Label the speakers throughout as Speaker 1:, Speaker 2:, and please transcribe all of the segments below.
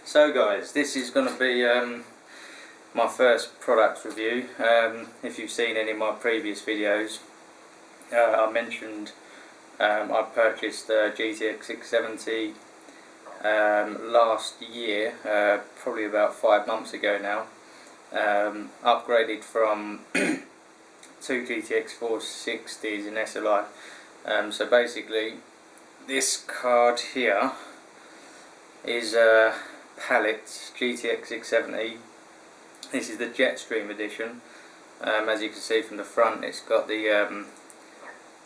Speaker 1: So guys, this is going to be my first product review. If you've seen any of my previous videos, I mentioned I purchased the GTX 670 last year, probably about 5 months ago now. Upgraded from 2 GTX 460s in SLI. So basically this card here is a PALIT GTX 670. This is the Jetstream edition. As you can see from the front, it's got the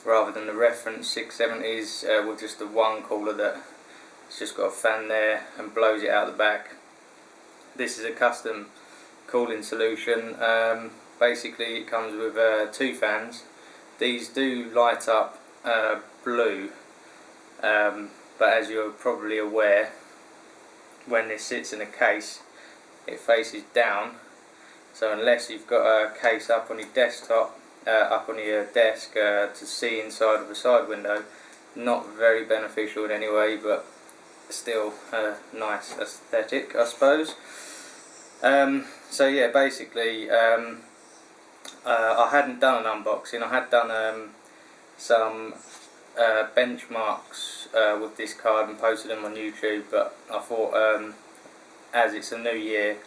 Speaker 1: rather than the reference 670s with just the one cooler that it's just got a fan there and blows it out the back. This is a custom cooling solution. Basically it comes with 2 fans. These do light up blue, but as you're probably aware, when this sits in a case it faces down, so unless you've got a case up on your desktop, up on your desk to see inside of a side window, not very beneficial in any way, but still nice aesthetic, I suppose. So yeah, basically I hadn't done an unboxing. I had done some benchmarks with this card and posted them on YouTube, but I thought as it's a new year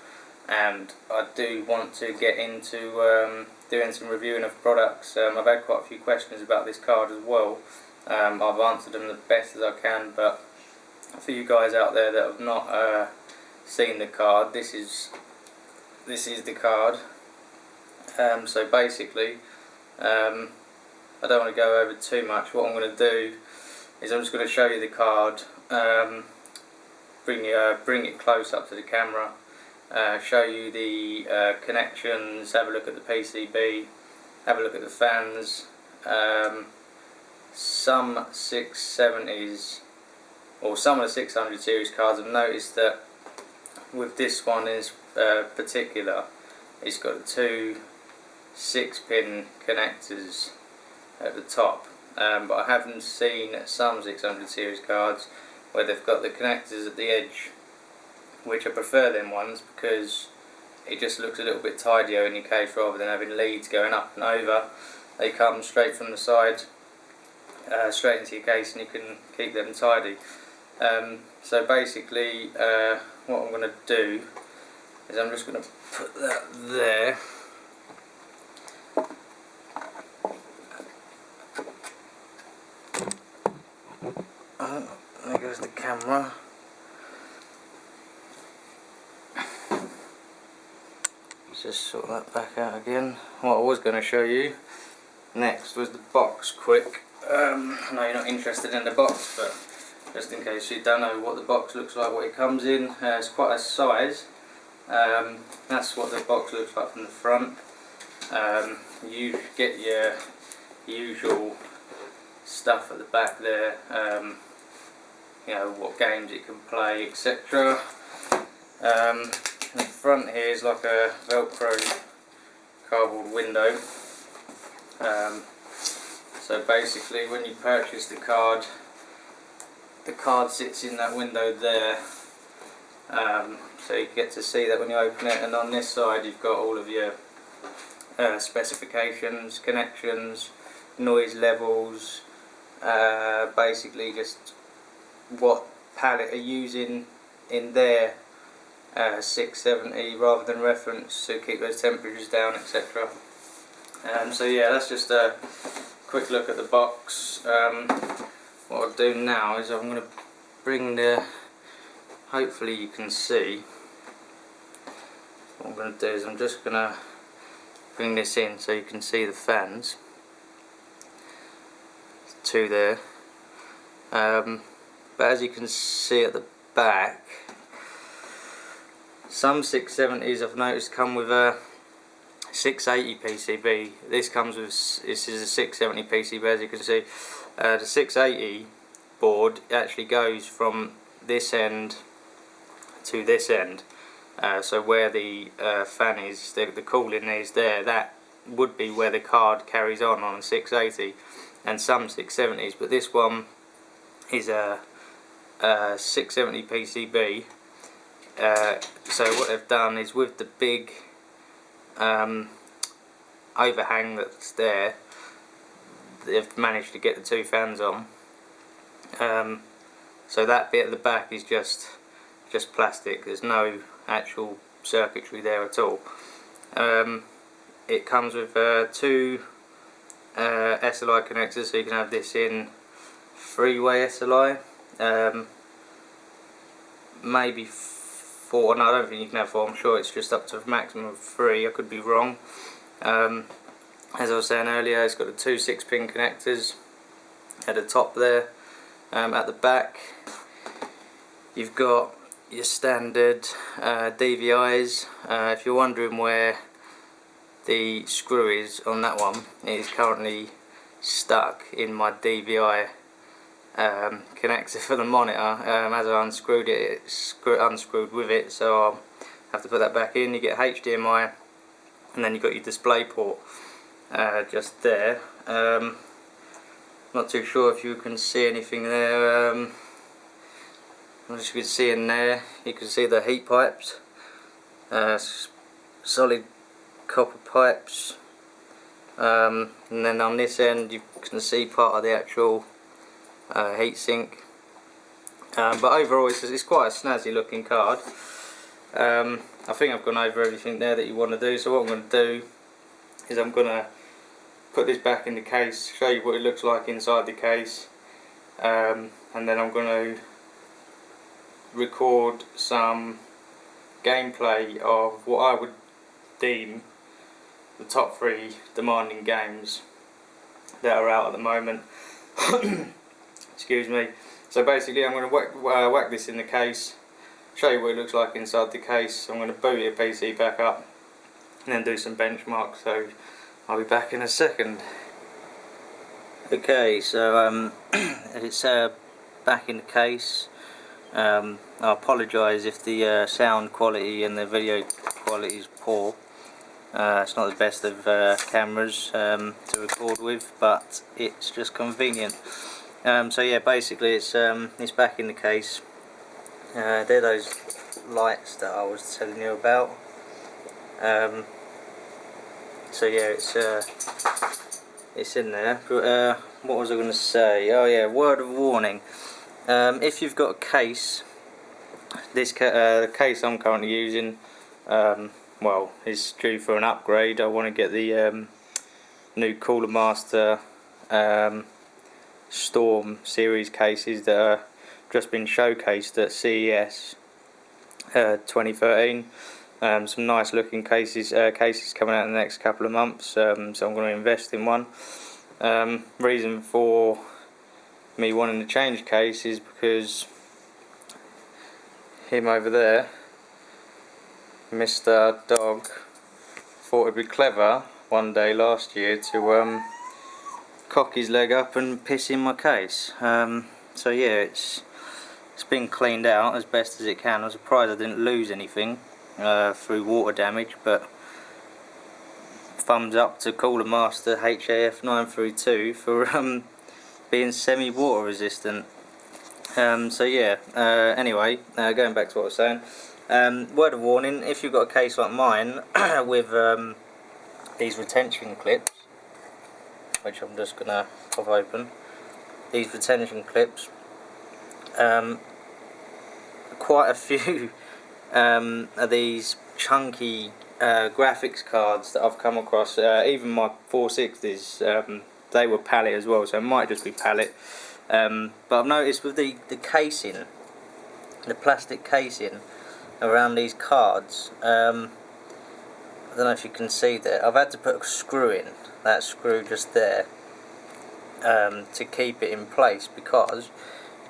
Speaker 1: and I do want to get into doing some reviewing of products. I've had quite a few questions about this card as well. I've answered them the best as I can, but for you guys out there that have not seen the card, this is the card. So basically I don't want to go over too much. What I'm going to do is I'm just going to show you the card, bring it close up to the camera, show you the connections, have a look at the PCB, have a look at the fans. Some 670s or some of the 600 series cards, I've noticed that with this one in particular, it's got 2 6-pin connectors at the top, but I haven't seen some 600 series cards where they've got the connectors at the edge, which I prefer them ones because it just looks a little bit tidier in your case rather than having leads going up and over. They come straight from the side, straight into your case, and you can keep them tidy. So basically what I'm going to do is I'm just going to put that there. There goes the camera. Let's just sort that back out again. What I was going to show you next was the box quick. I know you're not interested in the box, but just in case you don't know what the box looks like, what it comes in, it's quite a size. That's what the box looks like from the front. You get your usual stuff at the back there, you know, what games it can play, etc. The front here is like a Velcro cardboard window. So basically when you purchase the card sits in that window there, so you get to see that when you open it, and on this side you've got all of your specifications, connections, noise levels, basically just what PALIT are using in their 670 rather than reference to keep those temperatures down, etc. So yeah, that's just a quick look at the box. What I'll do now is I'm going to bring hopefully you can see, what I'm going to do is I'm just going to bring this in so you can see the fans. 2 there, but as you can see at the back, some 670s I've noticed come with a 680 PCB. This is a 670 PCB. As you can see, the 680 board actually goes from this end to this end, so where the fan is, the cooling is there, that would be where the card carries on a 680 and some 670s, but this one is a 670 PCB So what they've done is, with the big overhang that's there, they've managed to get the two fans on. So that bit at the back is just plastic. There's no actual circuitry there at all. It comes with two SLI connectors, so you can have this in three-way SLI. Maybe four. No, I don't think you can have four. I'm sure it's just up to a maximum of three. I could be wrong. As I was saying earlier, it's got the two 6-pin connectors at the top there. At the back, you've got your standard DVIs. If you're wondering where the screw is on that one, it is currently stuck in my DVI connector for the monitor. As I unscrewed it, it's unscrewed with it, so I'll have to put that back in. You get HDMI, and then you've got your display port just there. Not too sure if you can see anything there. As you can see in there, you can see the heat pipes, solid copper pipes, and then on this end you can see part of the actual heatsink. But overall it's quite a snazzy looking card. I think I've gone over everything there that you want to do, so what I'm going to do is I'm going to put this back in the case, show you what it looks like inside the case, and then I'm going to record some gameplay of what I would deem the top 3 demanding games that are out at the moment. Excuse me. So basically I'm going to whack this in the case, show you what it looks like inside the case. I'm going to boot your PC back up and then do some benchmarks, so I'll be back in a second. Okay, so it's back in the case. I apologise if the sound quality and the video quality is poor. It's not the best of cameras to record with, but it's just convenient. So yeah, basically it's back in the case. They're those lights that I was telling you about. So yeah, it's in there. But, what was I going to say? Oh yeah, word of warning. If you've got a case, the case I'm currently using, well, is due for an upgrade. I want to get the new Cooler Master Storm series cases that are just been showcased at CES 2013. Some nice looking cases coming out in the next couple of months, so I'm going to invest in one. Reason for me wanting to change case is because him over there, Mr. Dog, thought it'd be clever one day last year to cock his leg up and piss in my case. So yeah, it's been cleaned out as best as it can. I was surprised I didn't lose anything through water damage, but thumbs up to Cooler Master HAF932 for being semi-water resistant. So yeah, anyway, going back to what I was saying, word of warning, if you've got a case like mine with these retention clips, which I'm just going to pop open, these retention clips, quite a few of these chunky graphics cards that I've come across, even my 460s, they were PALIT as well, so it might just be PALIT. But I've noticed with the casing, the plastic casing around these cards, I don't know if you can see that, I've had to put a screw in, that screw just there, to keep it in place, because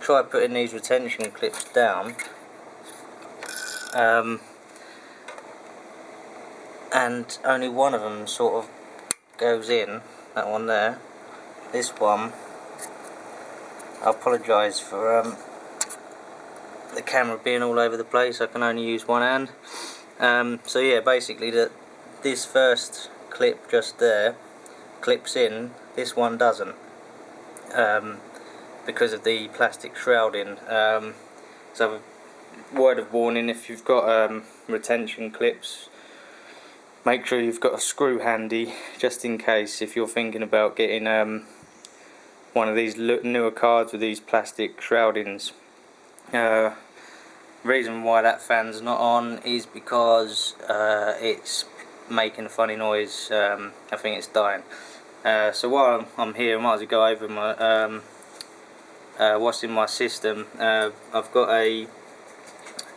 Speaker 1: try putting these retention clips down, and only one of them sort of goes in, that one there. This one, I apologise for the camera being all over the place, I can only use one hand. So yeah, basically this first clip just there clips in, this one doesn't, because of the plastic shrouding. So word of warning, if you've got retention clips, make sure you've got a screw handy, just in case, if you're thinking about getting one of these newer cards with these plastic shroudings. Reason why that fan's not on is because it's making a funny noise. I think it's dying. So while I'm here, I might as well go over my what's in my system. I've got a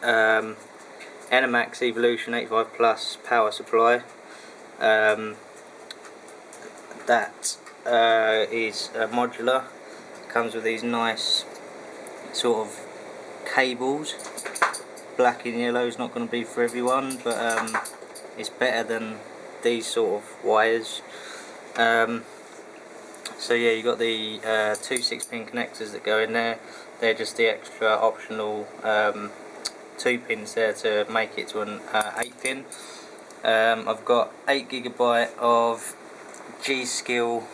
Speaker 1: Animax Evolution 85 Plus power supply. That is modular. Comes with these nice sort of cables. Black and yellow is not going to be for everyone, but it's better than these sort of wires. So yeah, you got the two 6-pin connectors that go in there. They're just the extra optional 2 pins there to make it to an 8-pin. I've got 8GB of G-Skill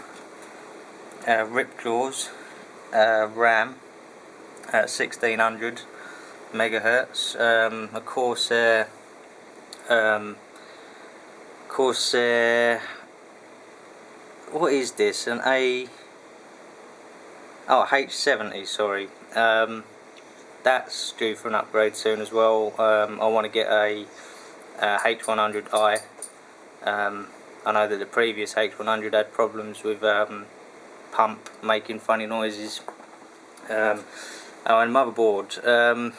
Speaker 1: Ripjaws RAM at 1600 megahertz. A Corsair what is this? An H70, sorry. That's due for an upgrade soon as well. I want to get a H100i. I know that the previous H100 had problems with pump making funny noises. And motherboard.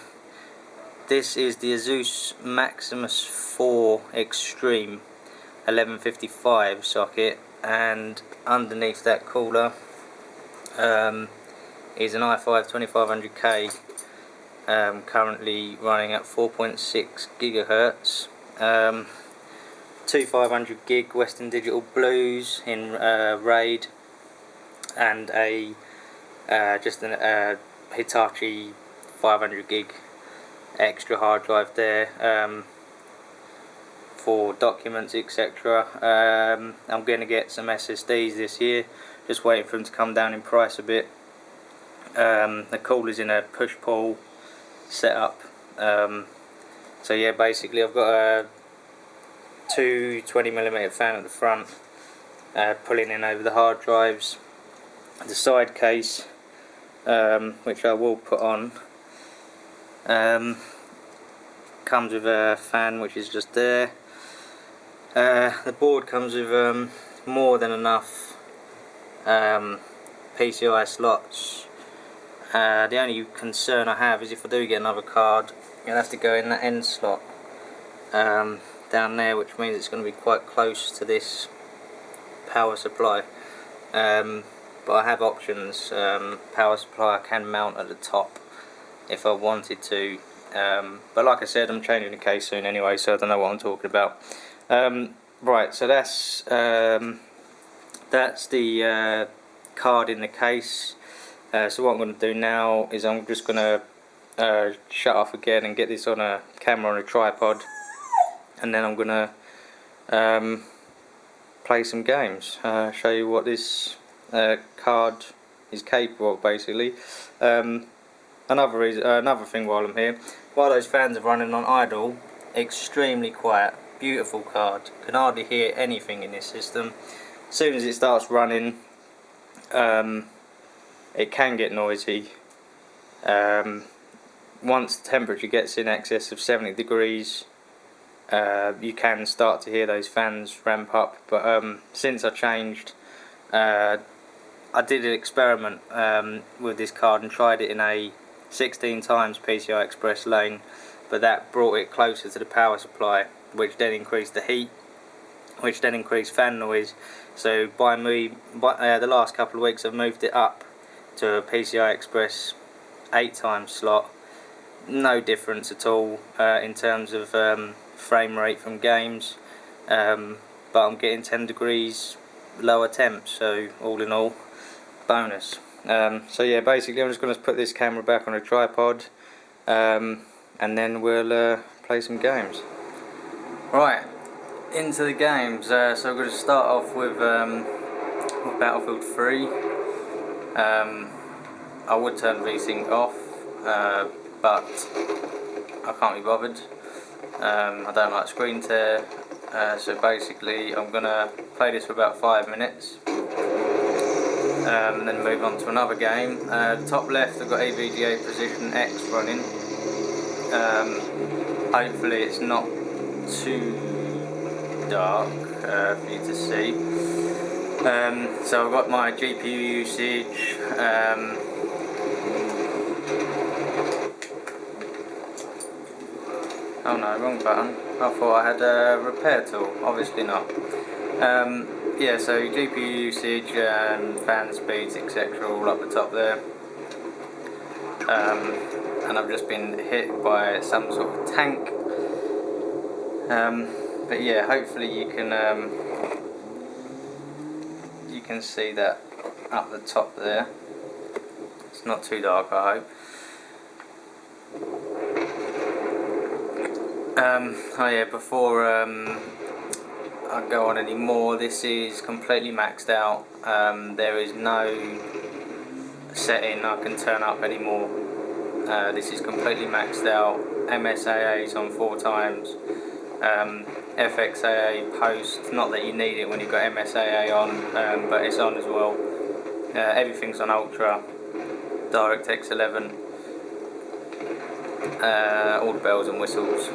Speaker 1: This is the Asus Maximus IV Extreme 1155 socket, and underneath that cooler is an i5 2500K, currently running at 4.6 gigahertz. Two 500 gig Western Digital Blues in RAID, and a just an Hitachi 500 gig extra hard drive there for documents, etc. I'm going to get some SSDs this year, just waiting for them to come down in price a bit. The cooler's in a push-pull setup. So yeah, basically I've got a 220mm fan at the front, pulling in over the hard drives. The side case, which I will put on, comes with a fan which is just there. The board comes with more than enough PCI slots. The only concern I have is if I do get another card, you'll have to go in that end slot down there, which means it's going to be quite close to this power supply. But I have options. Power supply I can mount at the top if I wanted to. But like I said, I'm changing the case soon anyway, so I don't know what I'm talking about. Right, so that's the card in the case. So what I'm going to do now is I'm just going to shut off again and get this on a camera on a tripod, and then I'm going to play some games, show you what this card is capable of, basically. Another thing while I'm here, while those fans are running on idle, extremely quiet, beautiful card, can hardly hear anything in this system. As soon as it starts running, it can get noisy. Once the temperature gets in excess of 70 degrees, you can start to hear those fans ramp up. But since I changed, I did an experiment with this card and tried it in a 16 times PCI Express lane, but that brought it closer to the power supply, which then increased the heat, which then increased fan noise. So by the last couple of weeks I've moved it up to a PCI Express 8 times slot. No difference at all in terms of frame rate from games, but I'm getting 10 degrees lower temps, so all in all, bonus. So yeah, basically I'm just going to put this camera back on a tripod, and then we'll play some games. Right, into the games. So I'm going to start off with Battlefield 3. I would turn VSync off, but I can't be bothered. I don't like screen tear, so basically I'm going to play this for about 5 minutes and then move on to another game. Top left I've got EVGA Position X running. Hopefully it's not too dark for you to see. So I've got my GPU usage, oh no, wrong button. I thought I had a repair tool, obviously not. Yeah, so GPU usage, fan speeds, etc. all up the top there. And I've just been hit by some sort of tank. But yeah, hopefully you can see that up the top there. It's not too dark, I hope. Oh yeah, before I go on any more, this is completely maxed out. There is no setting I can turn up anymore. This is completely maxed out. MSAA is on 4 times. FXAA post, not that you need it when you've got MSAA on, but it's on as well. Everything's on Ultra, DirectX 11, all the bells and whistles.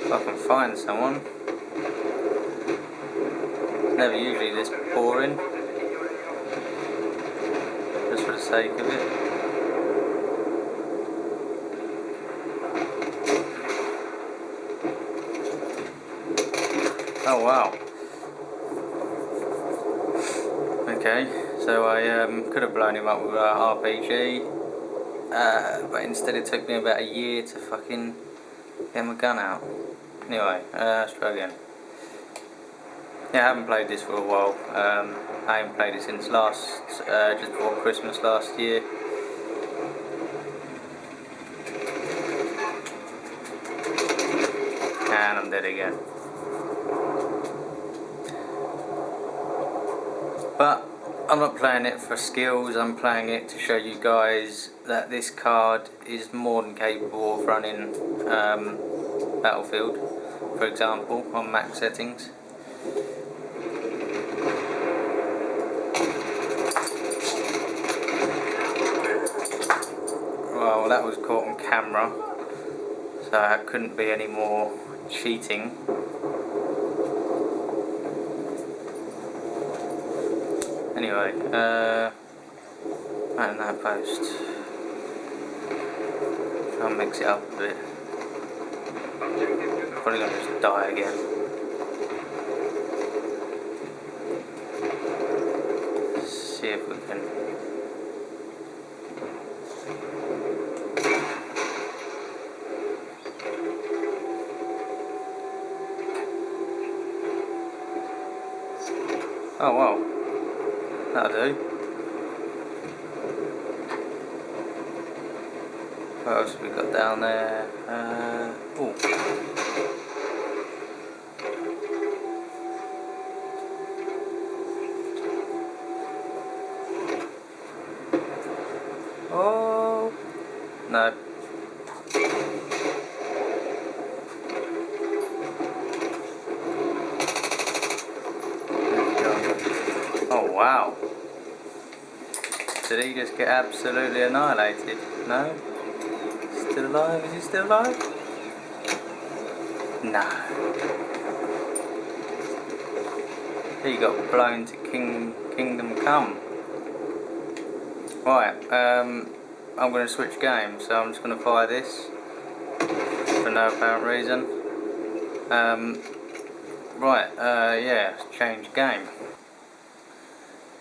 Speaker 1: If I can find someone. It's never usually this boring, just for the sake of it. Oh wow. Okay, so I could have blown him up with an RPG, but instead it took me about a year to fucking get my gun out. Anyway, let's try again. Yeah, I haven't played this for a while. I haven't played it since just before Christmas last year. And I'm dead again. But I'm not playing it for skills, I'm playing it to show you guys that this card is more than capable of running Battlefield, for example, on max settings. Well, that was caught on camera, so that couldn't be any more cheating. Anyway, right in that post. Try and mix it up a bit. Probably gonna just die again. See if we can. Oh wow. That'll do. What else have we got down there? Oh. Oh. No. Oh wow. Did he just get absolutely annihilated? No? Still alive? Is he still alive? No. He got blown to Kingdom Come. Right, I'm going to switch games, so I'm just going to fire this for no apparent reason. Right, yeah, change game.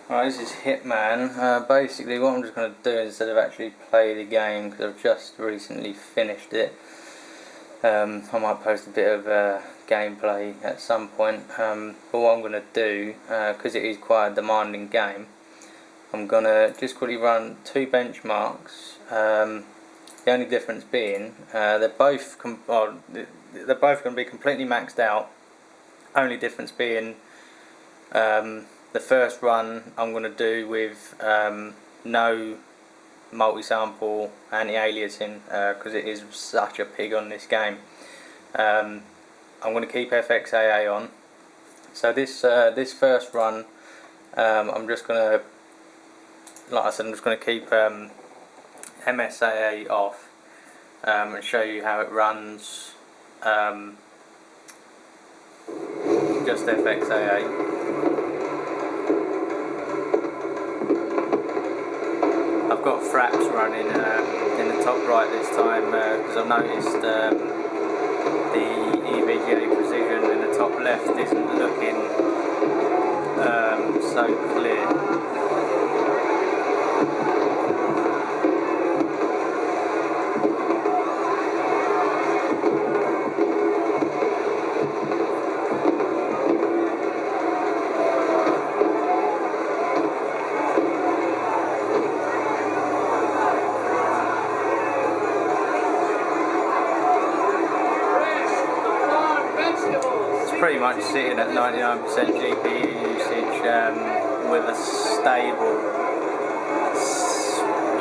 Speaker 1: Right, this is Hitman. Basically what I'm just going to do instead of actually play the game, because I've just recently finished it, I might post a bit of gameplay at some point, but what I'm going to do, because it is quite a demanding game, I'm going to just quickly run 2 benchmarks. The only difference being they're both going to be completely maxed out. Only difference being the the first run I'm going to do with no multi-sample anti-aliasing because it is such a pig on this game. I'm going to keep FXAA on. So this first run, I'm just going to, like I said, I'm just going to keep MSAA off and show you how it runs. Just FXAA. I've got fraps running in the top right this time because I've noticed the EVGA precision in the top left isn't looking so clear. Pretty much sitting at 99% GPU usage with a stable,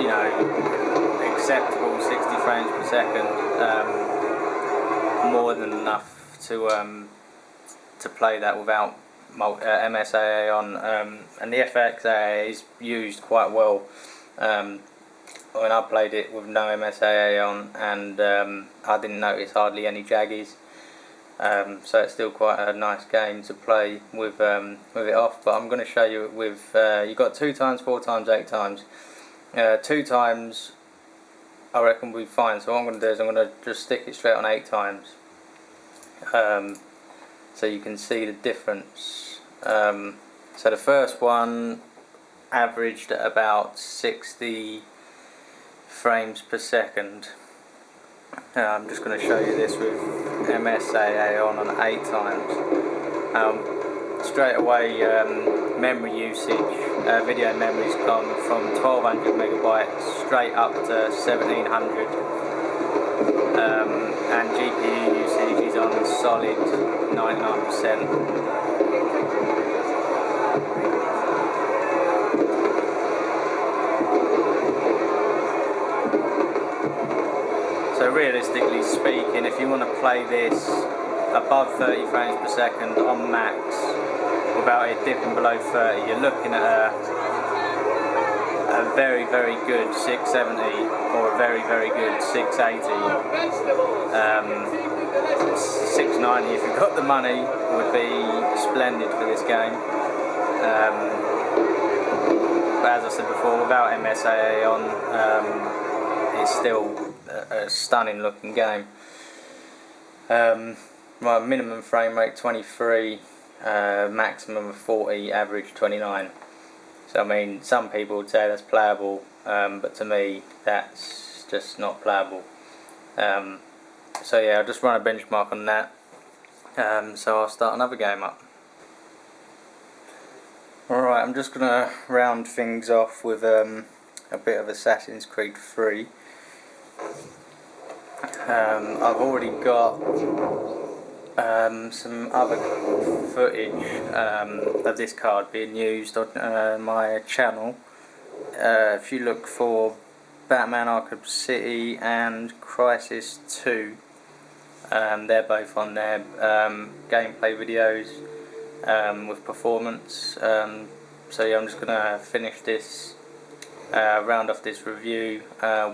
Speaker 1: you know, acceptable 60 frames per second, more than enough to play that without MSAA on, and the FXAA is used quite well when I played it with no MSAA on, and I didn't notice hardly any jaggies. So it's still quite a nice game to play with it off. But I'm going to show you it with you've got 2 times, 4 times, 8 times. 2 times I reckon will be fine. So what I'm going to do is I'm going to just stick it straight on 8 times, so you can see the difference. So the first one averaged at about 60 frames per second. I'm just going to show you this with MSAA on 8 times. Straight away, memory usage, video memory's gone from 1200 megabytes straight up to 1700, and GPU usage is on solid 99%. So realistically speaking, if you want to play this above 30 frames per second on max without it dipping below 30, you're looking at a very, very good 670 or a very, very good 680. 690 if you've got the money would be splendid for this game. But as I said before, without MSAA on, it's still a stunning looking game. My minimum frame rate 23, maximum of 40, average 29. So I mean, some people would say that's playable, but to me that's just not playable. So yeah, I'll just run a benchmark on that. So I'll start another game up. Alright, I'm just going to round things off with a bit of Assassin's Creed 3. I've already got some other footage of this card being used on my channel. If you look for Batman Arkham City and Crisis 2, they're both on there, gameplay videos with performance. So yeah, I'm just going to finish this, round off this review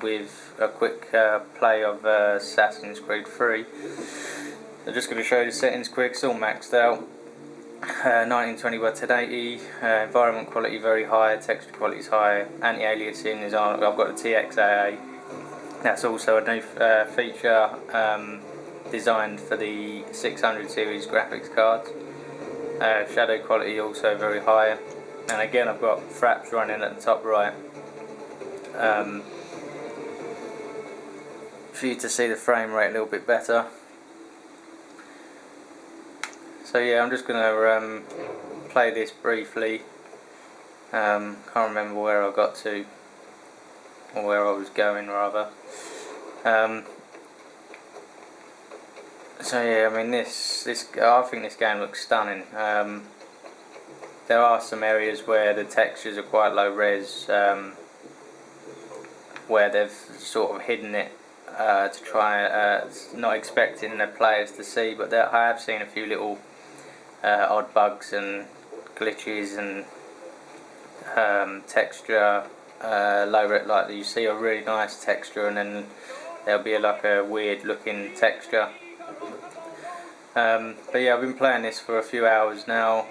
Speaker 1: with a quick play of Assassin's Creed 3. I'm just going to show you the settings quick. It's all maxed out. 1920 by 1080, environment quality very high, texture quality is high, anti-aliasing is on. I've got the TXAA. That's also a new feature designed for the 600 series graphics cards. Shadow quality also very high, and again I've got fraps running at the top right for you to see the frame rate a little bit better. So yeah, I'm just going to play this briefly. Can't remember where I got to, or where I was going rather. So yeah, I mean this I think this game looks stunning. there are some areas where the textures are quite low res, where they've sort of hidden it to try, not expecting the players to see, but I have seen a few little odd bugs and glitches and texture low res, like you see a really nice texture and then there'll be like a weird looking texture. But yeah, I've been playing this for a few hours now,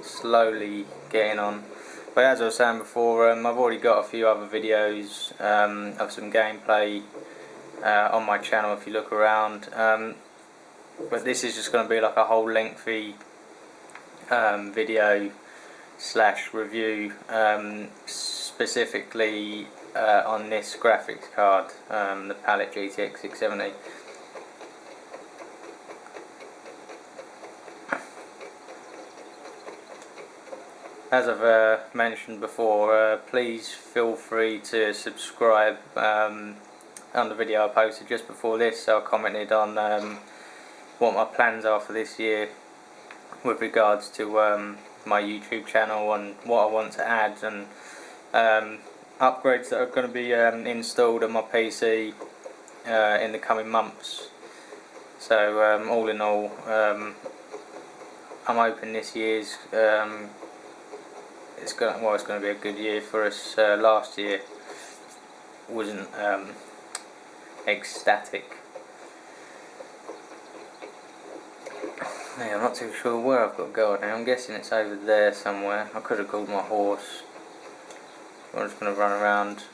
Speaker 1: slowly getting on. But as I was saying before, I've already got a few other videos of some gameplay on my channel if you look around. But this is just going to be like a whole lengthy video / review, specifically on this graphics card, the PALIT GTX 670. As I've mentioned before, please feel free to subscribe. On the video I posted just before this, so I commented on what my plans are for this year with regards to my YouTube channel and what I want to add, and upgrades that are going to be installed on my PC in the coming months. So all in all, I'm hoping this year's it's going to be a good year for us. Last year wasn't ecstatic. Yeah, I'm not too sure where I've got to go now. I'm guessing it's over there somewhere. I could have called my horse. I'm just going to run around,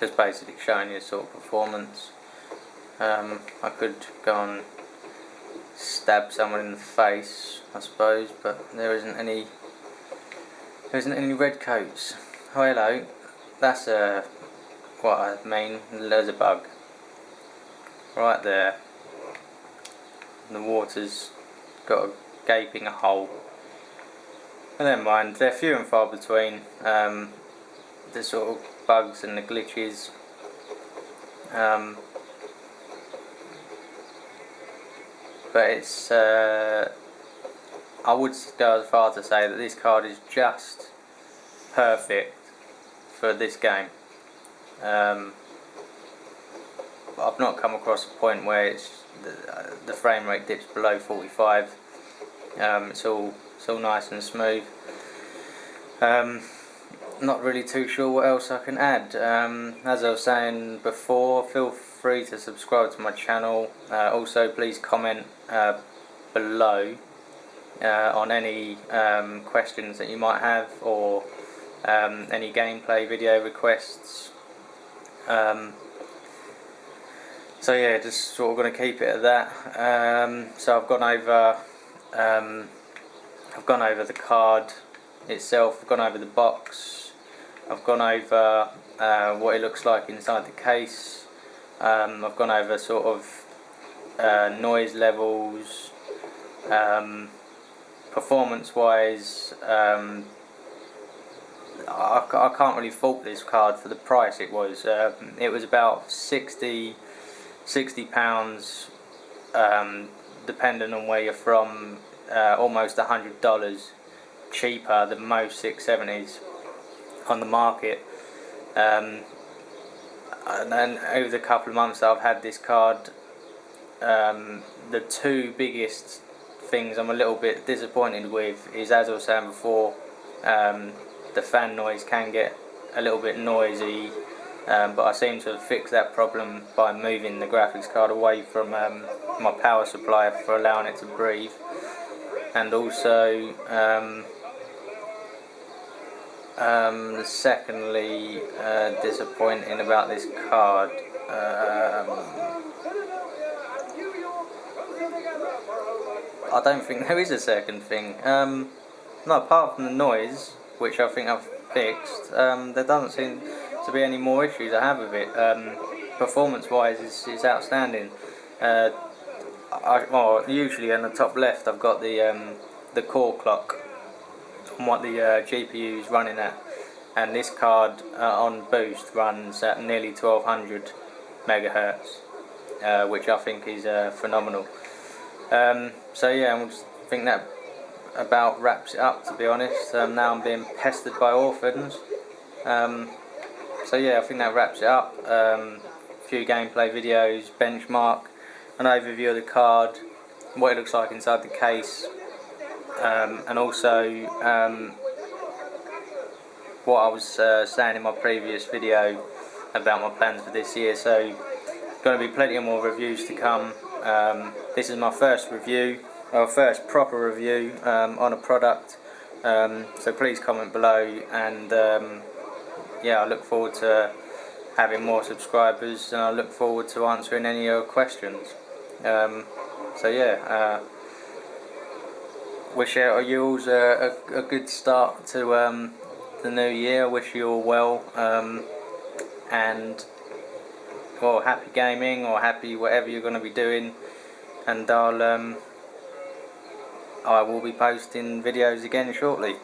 Speaker 1: just basically showing you sort of performance. I could go and stab someone in the face, I suppose, but there isn't any red coats. Oh, hello. That's what I mean. There's a bug right there. The water's got a gaping hole. But never mind, they're few and far between, the sort of bugs and the glitches. But it's, I would go as far to say that this card is just perfect for this game. I've not come across a point where it's the frame rate dips below 45. It's all nice and smooth. Not really too sure what else I can add. As I was saying before, feel free to subscribe to my channel. Also, please comment below on any questions that you might have, or any gameplay video requests. So yeah, just sort of going to keep it at that. So I've gone over the card itself. I've gone over the box. I've gone over what it looks like inside the case. I've gone over sort of noise levels, performance-wise. I can't really fault this card for the price it was. It was about £60, depending on where you're from, almost $100 cheaper than most 670s on the market. And then over the couple of months that I've had this card, the two biggest things I'm a little bit disappointed with is, as I was saying before, the fan noise can get a little bit noisy, but I seem to have fixed that problem by moving the graphics card away from my power supply for allowing it to breathe. And also, secondly, disappointing about this card, I don't think there is a second thing. No, apart from the noise, which I think I've fixed, there doesn't seem to be any more issues I have with it. Performance-wise, it's outstanding. Well, usually on the top left, I've got the core clock and what the GPU is running at, and this card on boost runs at nearly 1200 megahertz, which I think is phenomenal. So yeah, I'm just think that about wraps it up, to be honest. Now I'm being pestered by orphans. So yeah, I think that wraps it up. A few gameplay videos, benchmark, an overview of the card, what it looks like inside the case, and also what I was saying in my previous video about my plans for this year. So going to be plenty of more reviews to come. This is my first review, or first proper review on a product, so please comment below, and yeah, I look forward to having more subscribers, and I look forward to answering any of your questions. So yeah, wish you all a good start to the new year. Wish you all well, and well, happy gaming, or happy whatever you're going to be doing, and I will be posting videos again shortly.